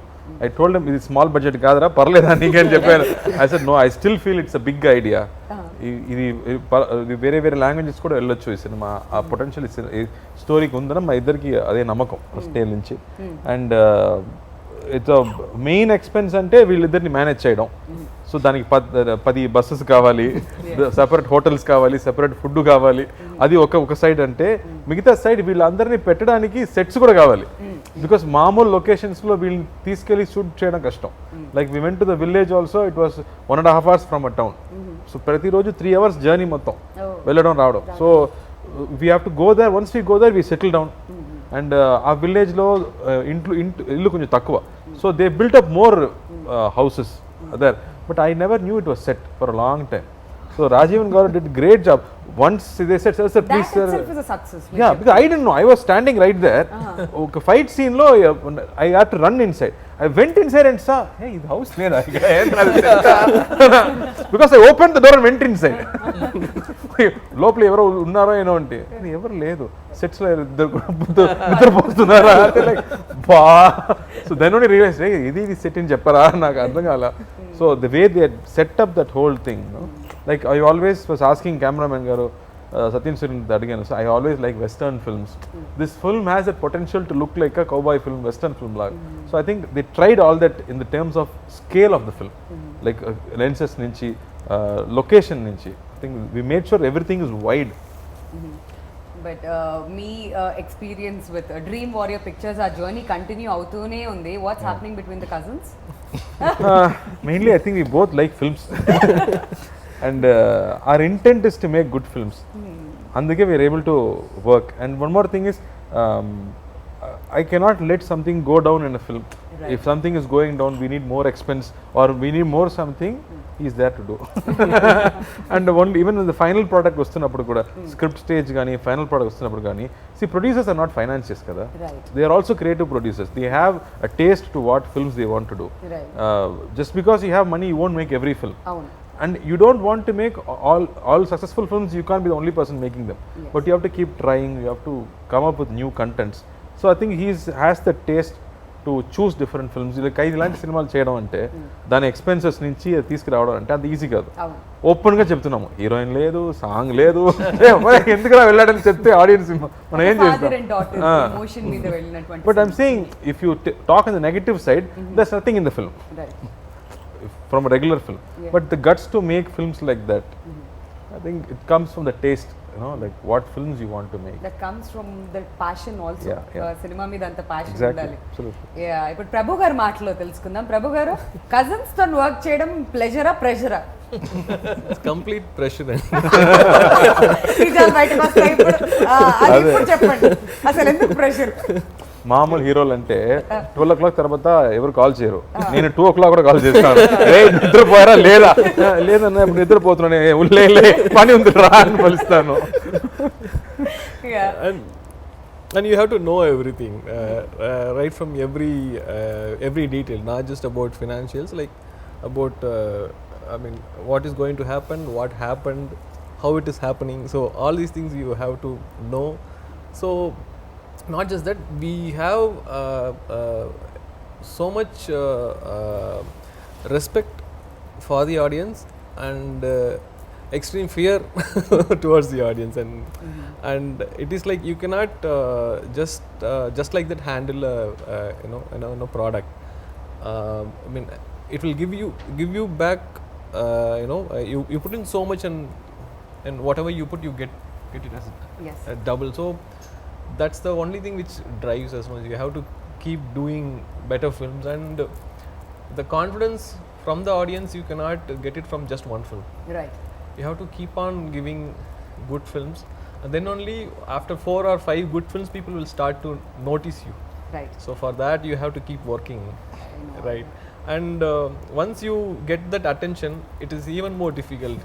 [SPEAKER 2] I told him, ఇది స్మాల్ బడ్జెట్ కాదురా, పర్లేదా నీకని చెప్పాను. I said, no, I still feel it's a big idea. ఇది వేరే languages కూడా వెళ్ళొచ్చు ఈ సినిమా, ఆ పొటెన్షియల్ స్టోరీకి ఉందని మా ఇద్దరికి అదే నమ్మకం ఫస్ట్ డే నుంచి. అండ్ ఇట్స్ మెయిన్ ఎక్స్పెన్స్ అంటే వీళ్ళిద్దరిని మేనేజ్ చేయడం. సో దానికి 10 బస్సెస్ కావాలి, సెపరేట్ హోటల్స్ కావాలి, సెపరేట్ ఫుడ్ కావాలి. అది ఒక సైడ్ అంటే మిగతా సైడ్ వీళ్ళందరినీ పెట్టడానికి సెట్స్ కూడా కావాలి. బికాస్ మామూలు లొకేషన్స్లో వీళ్ళని తీసుకెళ్ళి షూట్ చేయడం కష్టం. Like we went to the village also, it was 1.5 hours from a town. So ప్రతిరోజు 3 hours జర్నీ మొత్తం వెళ్ళడం రావడం. So we have to go there. Once we go there we settle down. And ఆ విలేజ్లో ఇల్లు కొంచెం తక్కువ. So they built up more houses there, but I never knew it was set for a long time. So Rajivan Garu did great job. Once they said, sir, please,
[SPEAKER 1] That
[SPEAKER 2] sir.
[SPEAKER 1] itself is a success.
[SPEAKER 2] Yeah, because I didn't know. I was standing right there. Okay, fight scene lo, I had to run inside. I went inside and saw, hey, the house there. Because I opened the door and went inside. లోపల ఎవరో ఉన్నారో ఏనో అంటే ఎవరు లేదు, సెట్స్లో నిద్రపోతున్నారా అంటే like బా. So then only realise ఇది set అని చెప్పరా, నాకు అర్థం కాల. So the way they set up that whole thing, like I always was asking cameraman garu Satyam Suren అడిగాను. So I always like western films. This film has a potential to look like a cowboy film, western film లాగా. So I think they tried all that in the terms of scale of the film, like lenses నుంచి, location నుంచి. I think we made sure everything is wide.
[SPEAKER 1] But me experience with Dream Warrior Pictures, our journey continue avutune undi. What's happening between the cousins?
[SPEAKER 2] Mainly I think we both like films. And our intent is to make good films. Andike we are able to work. And one more thing is, I cannot let something go down in a film.
[SPEAKER 1] Right.
[SPEAKER 2] If something is going down, we need more expense or we need more something, he is there to do. And even in the final product వస్తున్నప్పుడు కూడా, script stage కానీ final product వస్తున్నప్పుడు కానీ, see, producers are not financiers kada.
[SPEAKER 1] Right.
[SPEAKER 2] They are also creative producers. They have a taste to what films they want to do.
[SPEAKER 1] Right.
[SPEAKER 2] Just because you have money, you won't make every film.
[SPEAKER 1] Avunu.
[SPEAKER 2] And you don't want to make all successful films. You can't be the only person making them.
[SPEAKER 1] Yes.
[SPEAKER 2] But you have to keep trying. You have to come up with new contents. So I think he has the taste to choose different films. Like ఇలాంటి సినిమాలు చేయడం అంటే దాని expenses నుంచి తీసుకురావడం అంటే అంత easy కాదు.
[SPEAKER 1] అవును.
[SPEAKER 2] ఓపెన్గా చెప్తున్నాము, హీరోయిన్ లేదు, సాంగ్ లేదు, ఎందుకు వెళ్ళాడని చెప్తే ఆడియన్స్ మనం ఏం
[SPEAKER 1] Father and daughter
[SPEAKER 2] చేస్తాం.
[SPEAKER 1] emotion మీద వెళ్ళినటువంటి.
[SPEAKER 2] But I'm saying, if you talk on the negative side, there's nothing in the film
[SPEAKER 1] Right.
[SPEAKER 2] from a regular film.
[SPEAKER 1] Yeah.
[SPEAKER 2] But the guts to make films like that, I think it comes from the taste, like what films you want to make.
[SPEAKER 1] That comes from the passion also.
[SPEAKER 2] Yeah.
[SPEAKER 1] Cinema మీద అంత passion
[SPEAKER 2] Exactly,
[SPEAKER 1] ఉండాలి.
[SPEAKER 2] absolutely.
[SPEAKER 1] Yeah, ఇప్పుడు ప్రభు గారి మాటలో తెలుసుకుందాం. ప్రభు గారు, cousins తో work చేయడం ప్లెజరా ప్రెషరా?
[SPEAKER 6] It's complete pressure.
[SPEAKER 1] నిజాలు బయటకు వస్తాయి ఇప్పుడు. అది ఇప్పుడు చెప్పండి, అసలు ఎందుకు ప్రెషర్?
[SPEAKER 2] మామూలు హీరోలు అంటే 12 o'clock తర్వాత ఎవరు కాల్ చేయరు. నేను 2 o'clock కూడా కాల్ చేస్తాను. నిద్రపోయారా లేదా, లేదన్నా ఇప్పుడు నిద్రపోతున్నాను, లే పని ఉంది రా అని పిలుస్తాను.
[SPEAKER 6] And you have to know everything, right from every detail, not just about financials, like about I mean, what is going to happen, what happened, how it is happening. So all these things you have to know. So not just that, we have so much respect for the audience and extreme fear towards the audience, and it is like you cannot just like that handle a product. I mean, it will give you back. You put in so much, and whatever you put, you get it as
[SPEAKER 1] Yes.
[SPEAKER 6] double. So that's the only thing which drives us much. You have to keep doing better films, and the confidence from the audience you cannot get it from just one film.
[SPEAKER 1] Right.
[SPEAKER 6] You have to keep on giving good films, and then only after 4 or 5 good films people will start to notice you.
[SPEAKER 1] Right.
[SPEAKER 6] So for that you have to keep working, right? And once you get that attention, it is even more difficult.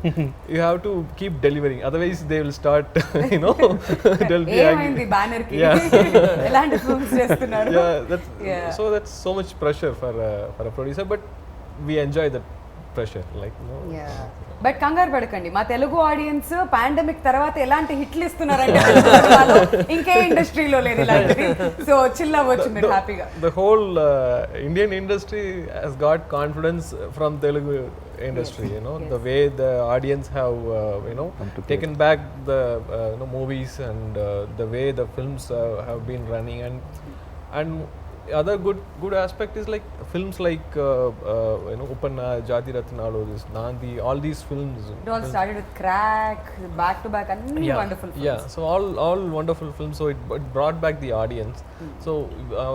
[SPEAKER 6] You have to keep delivering, otherwise they will start they'll be
[SPEAKER 1] ఏమైంది banner కి? ఎలాంటి films చేస్తున్నారు?
[SPEAKER 6] Yeah, so that's so much pressure for a producer, but we enjoy that pressure, like
[SPEAKER 1] but కంగారు పడకండి, మా Telugu audience pandemic తర్వాత ఎలాంటి హిట్లు ఇస్తున్నారంటే ఇంకే ఇండస్ట్రీలో లేదు ఇలాంటిది. సో చిల్ అవ్వచ్చు మీరు హ్యాపీగా.
[SPEAKER 6] The whole Indian industry has got confidence from Telugu industry. The way the audience have taken back the movies, and the way the films have been running, and other good aspect is like films like Upanna, Jati Ratnalu, this Nandi, all these films.
[SPEAKER 1] It all started with Crack, back to back, and wonderful films.
[SPEAKER 6] Yeah, so all wonderful films. So it brought back the audience. So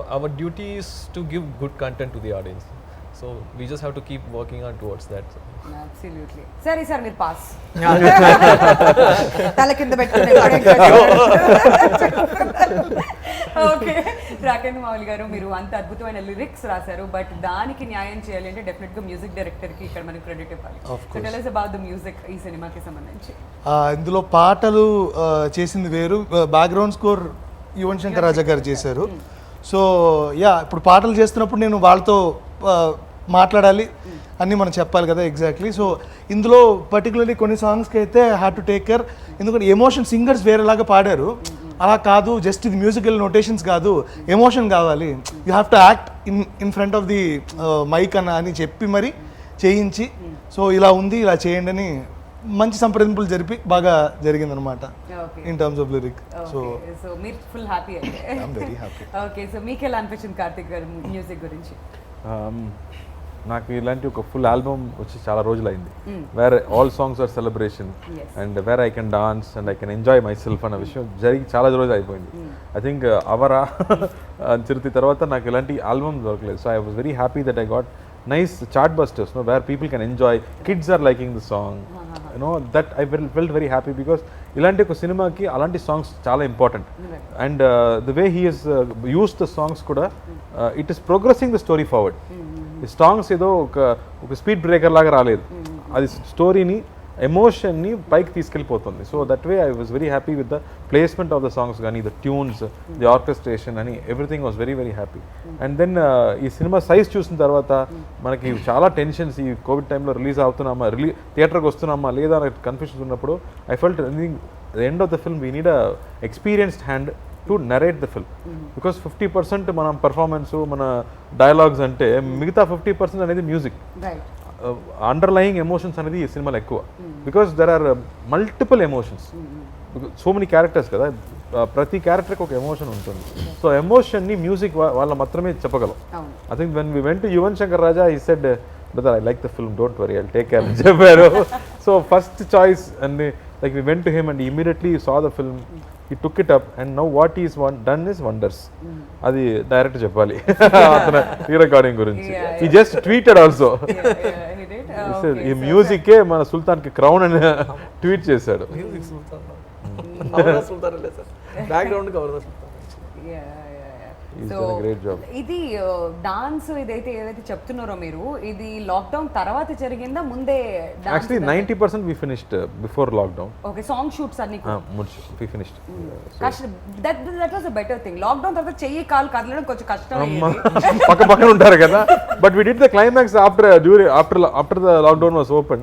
[SPEAKER 6] our duty is to give good content to the audience. So we just have to keep working on towards that. So.
[SPEAKER 1] Absolutely. సరే sir మీరు pass తల కింద పెట్టుకుని okay. Rakendra Mouli గారు, మీరు అంత అద్భుతమైన lyrics రాశారు, బట్ దానికి న్యాయం చేయాలి అంటే డెఫినెట్ గా మ్యూజిక్ డైరెక్టర్ కి ఇక్కడ మనకి క్రెడిట్ ఇవ్వాలి. So tell us about the music ఈ సినిమాకి సంబంధించి.
[SPEAKER 4] ఇందులో పాటలు చేసింది వేరు, బ్యాక్గ్రౌండ్ స్కోర్ యువన్ శంకర్ రాజా గారు చేశారు. సో ఇప్పుడు పాటలు చేస్తున్నప్పుడు నేను వాళ్ళతో మాట్లాడాలి అన్నీ మనం చెప్పాలి కదా, ఎగ్జాక్ట్లీ. సో ఇందులో పర్టికులర్లీ కొన్ని సాంగ్స్కి అయితే హ్యాడ్ టు టేక్ కేర్, ఎందుకంటే ఎమోషన్ సింగర్స్ వేరేలాగా పాడారు, అలా కాదు, జస్ట్ ఇది మ్యూజికల్ నోటేషన్స్ కాదు, ఎమోషన్ కావాలి, you have to act in front of the mic అని చెప్పి మరి చేయించి, సో ఇలా ఉంది, ఇలా చేయండి అని మంచి సంప్రదింపులు జరిపి బాగా జరిగిందనమాట in terms of lyric. So
[SPEAKER 1] మీరు ఫుల్ హ్యాపీ అయితే.
[SPEAKER 4] I'm very happy.
[SPEAKER 1] Okay, so మీకు ఎలా అనిపించింది కార్తిక్ గారు మ్యూజిక్ గురించి?
[SPEAKER 2] నాకు ఇలాంటి ఒక ఫుల్ ఆల్బమ్ వచ్చి చాలా రోజులు అయింది, where all songs are celebration and where I can dance and I can enjoy myself అన్న విషయం జరిగి చాలా రోజులు అయిపోయింది. ఐ థింక్ అవరా చిరుతి తర్వాత నాకు ఇలాంటి ఆల్బమ్ దొరకలేదు. So I was very happy that I got nice chart busters, where people can enjoy, kids are liking the song, that I felt very happy, because ilanti oka cinema ki alanti songs chaala important, and the way he has used the songs kuda it is progressing the story forward. The songs edo oka speed breaker laga raaledu, adi story ni emotion ని పైకి తీసుకెళ్ళిపోతుంది. So that way I was very happy with the placement of the songs కానీ, the tunes, the orchestration అని everything was very very happy. And then ఈ సినిమా size చూసిన తర్వాత మనకి చాలా టెన్షన్స్, ఈ కోవిడ్ టైంలో రిలీజ్ అవుతున్నామా, థియేటర్కి వస్తున్నామా లేదా అనే కన్ఫ్యూజన్స్ ఉన్నప్పుడు I felt the end of the film we need a experienced hand to narrate the film, because 50% మనం పర్ఫార్మెన్స్, మన డైలాగ్స్ అంటే మిగతా 50% అనేది మ్యూజిక్, అండర్లయింగ్ ఎమోషన్స్ అనేది ఈ సినిమాలో ఎక్కువ, because there are multiple emotions, so many characters కదా, ప్రతి క్యారెక్టర్కి ఒక ఎమోషన్ ఉంటుంది. సో ఎమోషన్ని మ్యూజిక్ వాళ్ళ మాత్రమే చెప్పగలం. I think when we went to Yuvan Shankar Raja, he said brother I like the film, don't worry, I'll take care అని చెప్పారు. So first choice and like we went to him and immediately saw the film, he took it up and now what he is done is wonders. అది direct చెప్పాలి అతను ఈ recording గురించి. he just tweeted also, ఈ మ్యూజికే మన సుల్తాన్ కి crown అని tweet చేశాడు.
[SPEAKER 3] మ్యూజిక్ సుల్తాన్ అవరా సుల్తాన్ లేదు సార్, బ్యాక్గ్రౌండ్ కి అవరా సుల్తాన్.
[SPEAKER 1] సో ఇది డాన్స్ ఏదైతే చెప్తున్నారో మీరు, ఇది లాక్డౌన్ తర్వాత జరిగిందా ముందే?
[SPEAKER 2] Actually 90% we finished before lockdown.
[SPEAKER 1] Okay, song shoots అన్ని
[SPEAKER 2] we finished.
[SPEAKER 1] that was a better thing. Lockdown తర్వాత చెయ్యి కాలు కదలడం కొంచెం కష్టం,
[SPEAKER 2] పక్క పక్కన ఉంటారు కదా, but we did the climax after the lockdown was open.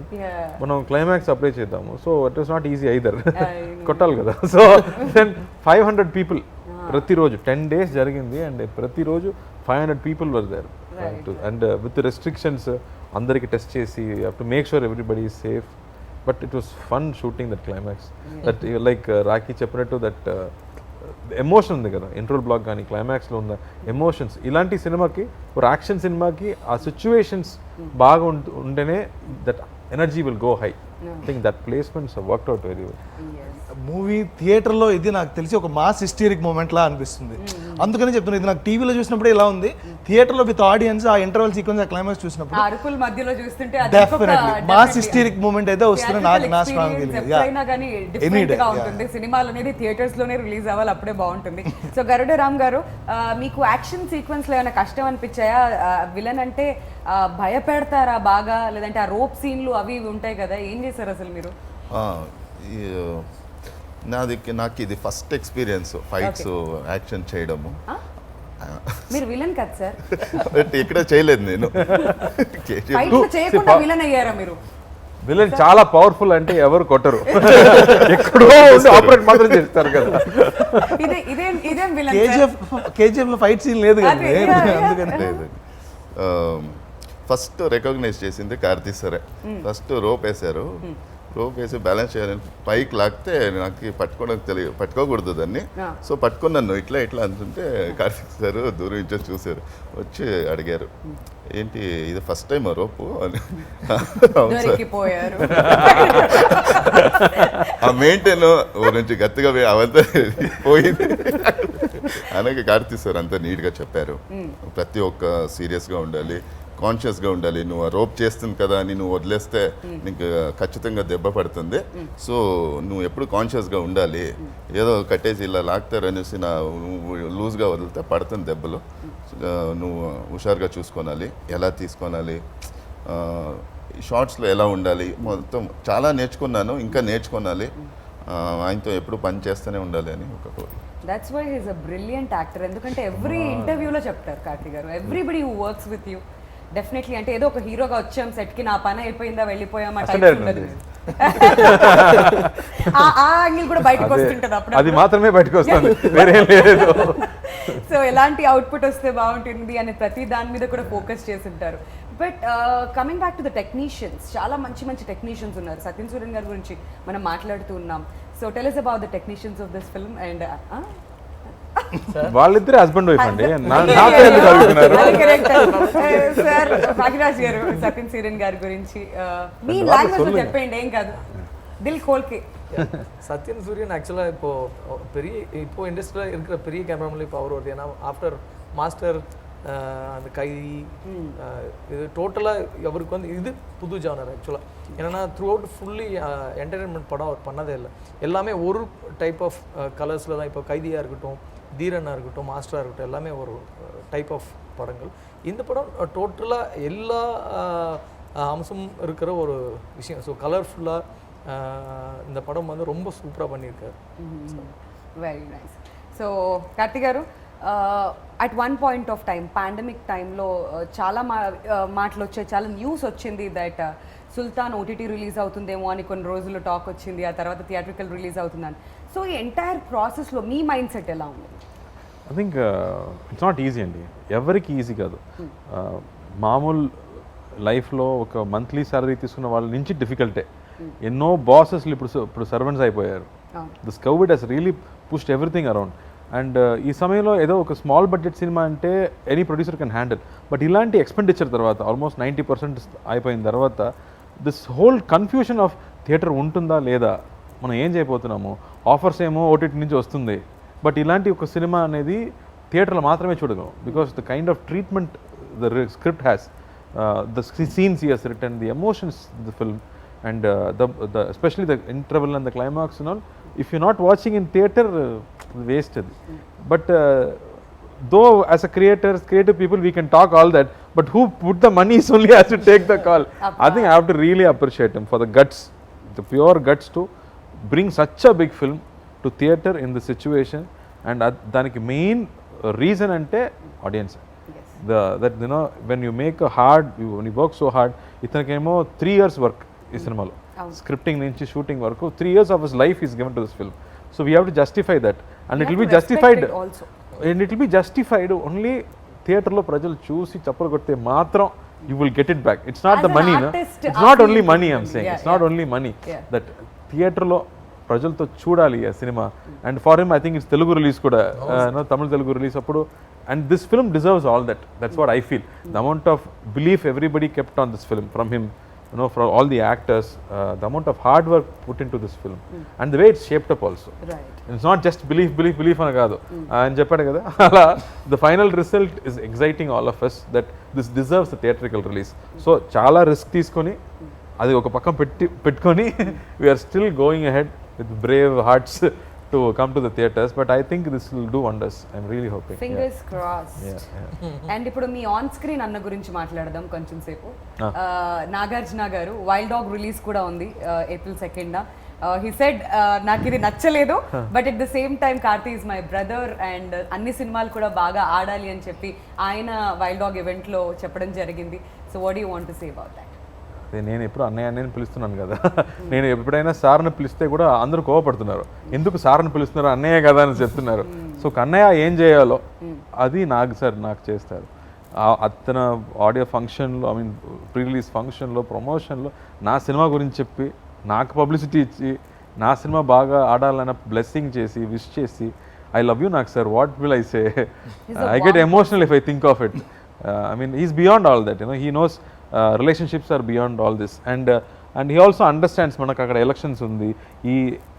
[SPEAKER 2] మనం క్లైమాక్స్ అప్లై చేద్దాము, so it was not easy either. కొట్టాలి కదా. సో then 500 people ప్రతిరోజు 10 days జరిగింది, అండ్ ప్రతిరోజు 500 people were there, and with restrictions అందరికి టెస్ట్ చేసి to make sure everybody is safe. But it was fun shooting that climax, that like Rakhi చెప్పినట్టు that emotion ఉంది కదా, ఇంట్రోల్ బ్లాక్ కానీ క్లైమాక్స్లో ఉన్న ఎమోషన్స్, ఇలాంటి సినిమాకి, ఒక యాక్షన్ సినిమాకి ఆ సిచ్యువేషన్స్ బాగా ఉంటేనే that energy will go high. I think that placements worked out very well.
[SPEAKER 4] Movie థియేటర్లో ఇది నాకు తెలిసి ఒక మాస్ హిస్టరిక్ మూమెంట్ లా అనిపిస్తుంది. అందుకని చెప్తున్నాను, ఇది నాకు టీవీలో చూసినప్పుడు ఇలా ఉంది, థియేటర్లో విత్ ఆడియన్స్ ఆ ఇంటర్వల్ సీక్వెన్స్, ఆ క్లైమాక్స్ చూసినప్పుడు
[SPEAKER 1] అరుపుల మధ్యలో చూస్తుంటే
[SPEAKER 4] డెఫినెట్లీ మాస్ హిస్టరిక్ మూమెంట్ అయితే వస్తుంది. నా స్ట్రాంగ్
[SPEAKER 1] ఎప్పుడైనా కానీ డిఫరెంట్ గా ఉంటుంది. సినిమాలు అనేది థియేటర్స్ లోనే రిలీజ్ అవ్వాలి, అప్పుడే బాగుంటుంది. సో గరుడ రామ్ గారు, మీకు యాక్షన్ సీక్వెన్స్ లో ఏమైనా కష్టం అనిపించాయా? విలన్ అంటే భయపెడతారా బాగా, లేదంటే ఆ రోప్ సీన్లు అవి ఉంటాయి కదా, ఏం చేశారు అసలు మీరు?
[SPEAKER 5] నాకు ఇది ఫస్ట్ ఎక్స్పీరియన్స్ ఫైట్స్ యాక్షన్ చేయడము.
[SPEAKER 1] మీరు విలన్ కదా సార్?
[SPEAKER 5] ఇక్కడ చేయలేదు నేను.
[SPEAKER 1] చేయకుండా విలన్ అయ్యారా మీరు?
[SPEAKER 2] విలన్ చాలా పవర్ఫుల్ అంటే ఎవరు కొట్టరు, ఎక్కడో ఆపరేట్ మాత్రం చేస్తారు కదా.
[SPEAKER 1] ఇదేం విలన్?
[SPEAKER 4] కేజీఎఫ్ లో ఫైట్ సీన్ లేదు కదా, అందుకని
[SPEAKER 5] లేదు. ఫస్ట్ రికగ్నైజ్ చేసింది కార్తీ సరే, ఫస్ట్ రోప్ వేశారు, రోప్ వేసి బ్యాలెన్స్ చేయాలని పైకి లాగితే నాకు పట్టుకోకూడదు దాన్ని.
[SPEAKER 1] Ah.
[SPEAKER 5] సో పట్టుకున్నాను ఇట్లా అంటుంటే కార్తీక్ సార్ దూరం నుంచి చూశారు, వచ్చి అడిగారు ఏంటి ఇది ఫస్ట్ టైం రోపు అని. అవును సార్,
[SPEAKER 1] దొరికిపోయారు.
[SPEAKER 5] ఆ మెయింటైన్ నుంచి గట్టిగా అవంతా పోయింది అలాగే కార్తీక్ సార్ అంతా నీట్గా చెప్పారు. ప్రతి ఒక్క సీరియస్గా ఉండాలి, కాన్షియస్గా ఉండాలి. నువ్వు ఆ రోప్ చేస్తుంది కదా అని నువ్వు వదిలేస్తే నీకు ఖచ్చితంగా దెబ్బ పడుతుంది. సో నువ్వు ఎప్పుడు కాన్షియస్గా ఉండాలి. ఏదో కట్టేసి ఇలా లాగుతారనేసి నువ్వు లూజ్గా వదిలితే పడుతుంది దెబ్బలు. నువ్వు హుషారుగా చూసుకోవాలి, ఎలా తీసుకోవాలి, షార్ట్స్లో ఎలా ఉండాలి, మొత్తం చాలా నేర్చుకున్నాను, ఇంకా నేర్చుకోవాలి. ఆయనతో ఎప్పుడు పని చేస్తూనే ఉండాలి అని ఒక కోరిక.
[SPEAKER 1] That's why he's a brilliant actor. ఎందుకంటే ఎవ్రీ ఇంటర్వ్యూలో చెప్తారు కార్తీక్ గారు, everybody who works with you definitely అంటే ఏదో ఒక హీరోగా వచ్చాం సెట్కి, నా పని అయిపోయిందా వెళ్ళిపోయామా టైప్ ఉండదు. ఆ యాంగిల్ కూడా బయటకు వస్తుంటుంది అప్పుడు,
[SPEAKER 2] అది మాత్రమే బయటకు వస్తుంది, వేరే లేదు.
[SPEAKER 1] సో ఎలాంటి అవుట్పుట్ వస్తే బాగుంటుంది అనే ప్రతి దాని మీద కూడా ఫోకస్ చేస్తుంటారు. But coming back to the technicians, చాలా మంచి మంచి టెక్నీషియన్స్ ఉన్నారు. సత్యన్ సూర్యన్ గారి గురించి మనం మాట్లాడుతూ ఉన్నాం. So tell us about the technicians of this film and
[SPEAKER 2] వాళ్ళిద్దరే హస్బెండ్ వైఫ్ అండి, నాతో ఎందుకు అడుగుతున్నారు?
[SPEAKER 1] సార్ భాగ్యరాజ్ గారు సత్యన్ సూర్యన్ గారి గురించి మీ లాంగ్వేజ్ లో చెప్పండి, ఏం కాదు, దిల్ ఖోల్కే.
[SPEAKER 3] சத்யன் சூரியன் ஆக்சுவலாக இப்போ இண்டஸ்ட்ரியில் இருக்கிற பெரிய கேமராமேன் இப்போ அவர் வருது. ஏன்னா ஆஃப்டர் மாஸ்டர் அந்த கைதி இது டோட்டலாக அவருக்கு வந்து இது புது ஜானர் ஆக்சுவலாக. என்னென்னா த்ரூ அவுட் ஃபுல்லி என்டர்டெயின்மெண்ட் படம் அவர் பண்ணதே இல்லை. எல்லாமே ஒரு டைப் ஆஃப் கலர்ஸில் தான். இப்போ கைதியாக இருக்கட்டும், தீரனாக இருக்கட்டும், மாஸ்டராக இருக்கட்டும், எல்லாமே ஒரு டைப் ஆஃப் படங்கள். இந்த படம் டோட்டலாக எல்லா அம்சமும் இருக்கிற ஒரு விஷயம். ஸோ கலர்ஃபுல்லாக இந்த படம் வந்து ரொம்ப சூப்பராக பண்ணியிருக்காரு.
[SPEAKER 1] Very nice. సో కార్తిక్ గారు, at one point of time pandemic టైంలో చాలా మాటలు వచ్చాయి, చాలా న్యూస్ వచ్చింది దట్ సుల్తాన్ ఓటీటీ రిలీజ్ అవుతుందేమో అని కొన్ని రోజులు టాక్ వచ్చింది, ఆ తర్వాత థియేట్రికల్ రిలీజ్ అవుతుందని. సో ఈ ఎంటైర్ ప్రాసెస్లో మీ మైండ్ సెట్ ఎలా ఉంది?
[SPEAKER 2] I think it's not easy అండి, ఎవరికి ఈజీ కాదు. మామూలు లైఫ్లో ఒక మంత్లీ సాలరీ తీసుకున్న వాళ్ళ నుంచి డిఫికల్టే. ఎన్నో బాసెస్లు ఇప్పుడు సర్వెంట్స్ అయిపోయారు. This COVID has really pushed everything around. And ఈ సమయంలో ఏదో ఒక స్మాల్ బడ్జెట్ సినిమా అంటే any producer can handle. But ఇలాంటి ఎక్స్పెండిచర్ తర్వాత ఆల్మోస్ట్ 90% అయిపోయిన తర్వాత this whole confusion of theatre ఉంటుందా లేదా, మనం ఏం చేయబోతున్నాము, ఆఫర్స్ ఏమో ఓటీటీ నుంచి వస్తుంది, బట్ ఇలాంటి ఒక సినిమా అనేది థియేటర్లో మాత్రమే చూడగలం. Because the kind of treatment the script has, the scenes he has written, the emotions the film, and the especially the interval and the climax and all, if you're not watching in theater, wasted. But though as a creative people we can talk all that, but who put the money is only has to take the call. I think I have to really appreciate him for the guts, the pure guts to bring such a big film to theater in the situation. And daniki main reason ante audience. That you know, when you make a hard, when you work so hard, itanakemo 3 years work ఈ సినిమాలో, scripting నుంచి shooting వరకు 3 years of his life is given to this film. So we have to justify that, and it will be justified, and it will be justified only థియేటర్లో ప్రజలు చూసి చప్పలు కొడితే మాత్రం you will get it back. It's not
[SPEAKER 1] As
[SPEAKER 2] the
[SPEAKER 1] an
[SPEAKER 2] money, no?
[SPEAKER 1] artist,
[SPEAKER 2] It's not only money I'm saying.
[SPEAKER 1] Yeah,
[SPEAKER 2] It's not only money. That థియేటర్లో ప్రజలతో చూడాలి ఆ cinema. And for him I think it's Telugu release కూడా, తమిళ Telugu release అప్పుడు. And this film deserves all that. That's what I feel. The amount of belief everybody kept on this film from him, you know, from all the actors, the amount of hard work put into this film, and the way it's shaped up also.
[SPEAKER 1] Right.
[SPEAKER 2] It's not just belief ana kaadu. And cheppadu kada, ala the final result is exciting all of us that this deserves the theatrical release. So chaala risk teeskoni adi oka pakkam pettukoni we are still going ahead with brave hearts to come to the theaters, but I think this will do wonders. I'm really hoping.
[SPEAKER 1] Fingers crossed.
[SPEAKER 2] Yeah.
[SPEAKER 1] And ఇప్పుడు me on screen అన్న గురించి మాట్లాడదాం కొంచెం సేపు. నాగార్జున గారు wild dog release కూడా ఉంది April 2nd. He said నాకు ఇది నచ్చలేదు, but at the same time Karthi is my brother and అన్ని సినిమాలు కూడా బాగా ఆడాలి అని చెప్పి ఆయన వైల్డ్ డాగ్ ఈవెంట్లో చెప్పడం జరిగింది. So what do you want to say about that?
[SPEAKER 2] నేను ఎప్పుడు అన్నయ్య పిలుస్తున్నాను కదా, నేను ఎప్పుడైనా సార్ని పిలిస్తే కూడా అందరూ కోవపడుతున్నారు, ఎందుకు సార్ని పిలుస్తున్నారు, అన్నయ్య కదా అని చెప్తున్నారు. సో అన్నయ్య ఏం చేయాలో అది నాకు చేస్తారు. అతను ఆడియో ఫంక్షన్లో, ఐ మీన్ ప్రీ రిలీజ్ ఫంక్షన్లో, ప్రమోషన్లో నా సినిమా గురించి చెప్పి నాకు పబ్లిసిటీ ఇచ్చి నా సినిమా బాగా ఆడాలన్న బ్లెస్సింగ్ చేసి విష్ చేసి ఐ లవ్ యూ నాకు sir what will I say I get emotional if I think of it I mean is beyond all that he knows relationships are beyond all this and he also understands మనకు అక్కడ elections ఉంది,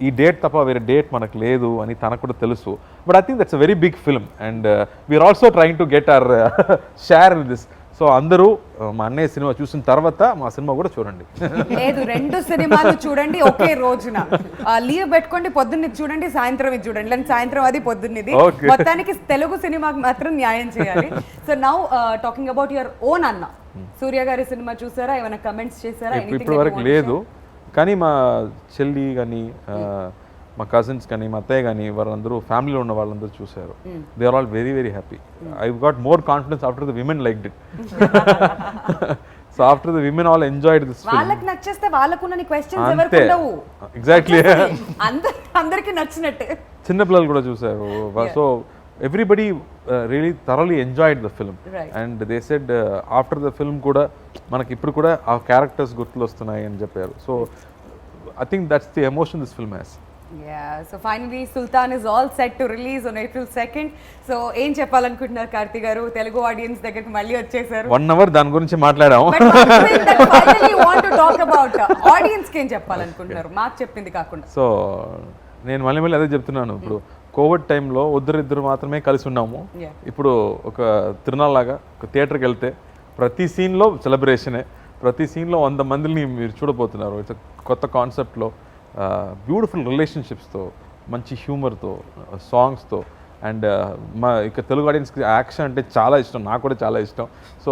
[SPEAKER 2] ఈ date తప్ప వేరే date మనకు లేదు అని తనకు కూడా తెలుసు. But I think that's a very big film and we're also trying to get our share in this. So అందరూ మా అన్నయ్య సినిమా చూసిన తర్వాత మా సినిమా కూడా చూడండి.
[SPEAKER 1] లేదు, 2 సినిమాలు చూడండి ఒకే రోజున. లీవ్ పెట్టుకోండి, పొద్దున్న ఇది చూడండి, సాయంత్రం ఇది చూడండి, లేదా సాయంత్రం అది పొద్దున్నది.
[SPEAKER 2] Okay.
[SPEAKER 1] మొత్తానికి తెలుగు సినిమాకి మాత్రం న్యాయం చేయాలి. So now talking about your own అన్న, సూర్య గారి సినిమా చూసారా? ఏమైనా కమెంట్స్ చేశారా?
[SPEAKER 2] ఇప్పటి వరకు లేదు, కానీ మా చెల్లి కానీ మా కజిన్స్ కానీ మా అత్తయ్య కానీ వాళ్ళందరూ ఫ్యామిలీలో ఉన్న వాళ్ళందరూ చూశారు. They are all very very happy. I got more confidence after the women liked it. So after the women all enjoyed this film.
[SPEAKER 1] వాళ్ళకి నచ్చేస్తే వాళ్ళకున్న క్వశ్చన్స్
[SPEAKER 2] అంతే.
[SPEAKER 1] ఎవరికి ఉండవు.
[SPEAKER 2] ఎగ్జాక్ట్లీ.
[SPEAKER 1] అందరికి నచ్చినట్టే.
[SPEAKER 2] చిన్నపిల్లలు కూడా చూశారు. So everybody really thoroughly enjoyed the film.
[SPEAKER 1] Right.
[SPEAKER 2] And they said after the film కూడా మనకి ఇప్పుడు కూడా ఆ క్యారెక్టర్స్ గుర్తులు వస్తున్నాయి అని చెప్పారు. So I think that's the emotion this film has.
[SPEAKER 1] Yeah, so finally Sultan is all set to release on April 2nd. So ఏం చెప్పాలనుకుంటున్నారు కార్తీ గారు? తెలుగు ఆడియన్స్ దగ్గరికి మళ్ళీ వచ్చేసారు.
[SPEAKER 2] 1 hour దాని గురించి మాట్లాడాము.
[SPEAKER 1] But one thing that finally you want to talk about, audience కి ఏం చెప్పాలనుకుంటున్నారు మాకు చెప్పింది కాకుండా?
[SPEAKER 2] సో నేను మళ్ళీ అదే చెప్తున్నాను. ఇప్పుడు కోవిడ్ టైంలో ఇద్దరు మాత్రమే కలిసి ఉన్నాము.
[SPEAKER 1] Yeah.
[SPEAKER 2] ఇప్పుడు ఒక తిరునాళ్ళలాగా ఒక థియేటర్కి వెళ్తే ప్రతి సీన్లో సెలబ్రేషనే, ప్రతి సీన్లో 100 మందిని మీరు చూడబోతున్నారు. ఇట్స్ కొత్త కాన్సెప్ట్లో బ్యూటిఫుల్ రిలేషన్షిప్స్తో, మంచి హ్యూమర్తో, సాంగ్స్తో. అండ్ మా ఇక తెలుగు ఆడియన్స్కి యాక్షన్ అంటే చాలా ఇష్టం, నాకు కూడా చాలా ఇష్టం. So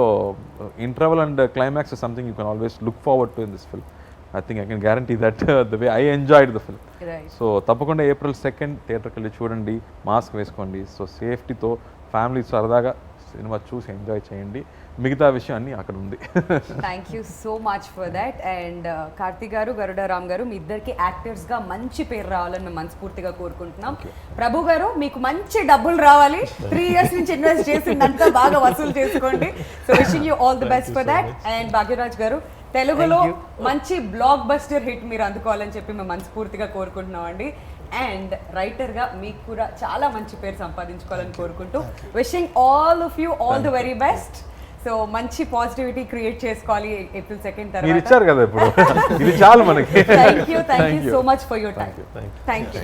[SPEAKER 2] interval and climax is something you can always look forward to in this film. I think I can guarantee that the way I enjoyed the film.
[SPEAKER 1] Right.
[SPEAKER 2] So తప్పకుండా April 2nd థియేటర్కి వెళ్ళి చూడండి, mask వేసుకోండి. So సేఫ్టీతో family సరదాగా cinema చూసి enjoy చేయండి. మిగతా విషయం అన్నీ అక్కడ ఉంది.
[SPEAKER 1] Thank you so much for that. And Karthik గారు, గరుడ రామ్ గారు, మీ ఇద్దరికి యాక్టర్స్గా మంచి పేరు రావాలని మేము మనస్ఫూర్తిగా కోరుకుంటున్నాం. ప్రభు గారు, మీకు మంచి డబ్బులు రావాలి. 3 years నుంచి ఇన్వెస్ట్ చేసిందంతా బాగా వసూలు చేసుకోండి. So wishing you all the best for that. And Bhagyaraj గారు, తెలుగులో మంచి బ్లాక్ బస్టర్ హిట్ మీరు అందుకోవాలని చెప్పి మేము మనస్ఫూర్తిగా కోరుకుంటున్నాం అండి. అండ్ రైటర్గా మీకు కూడా చాలా మంచి పేరు సంపాదించుకోవాలని కోరుకుంటూ wishing all of you all the very best. So మంచి పాజిటివిటీ క్రియేట్ చేసుకోవాలి April 2nd
[SPEAKER 2] మీరు
[SPEAKER 1] తర్వాత.
[SPEAKER 2] ఇచ్చారు కదా ఇప్పుడు, ఇది చాలు మనకి.
[SPEAKER 1] Thank you so much for your time. Thank you.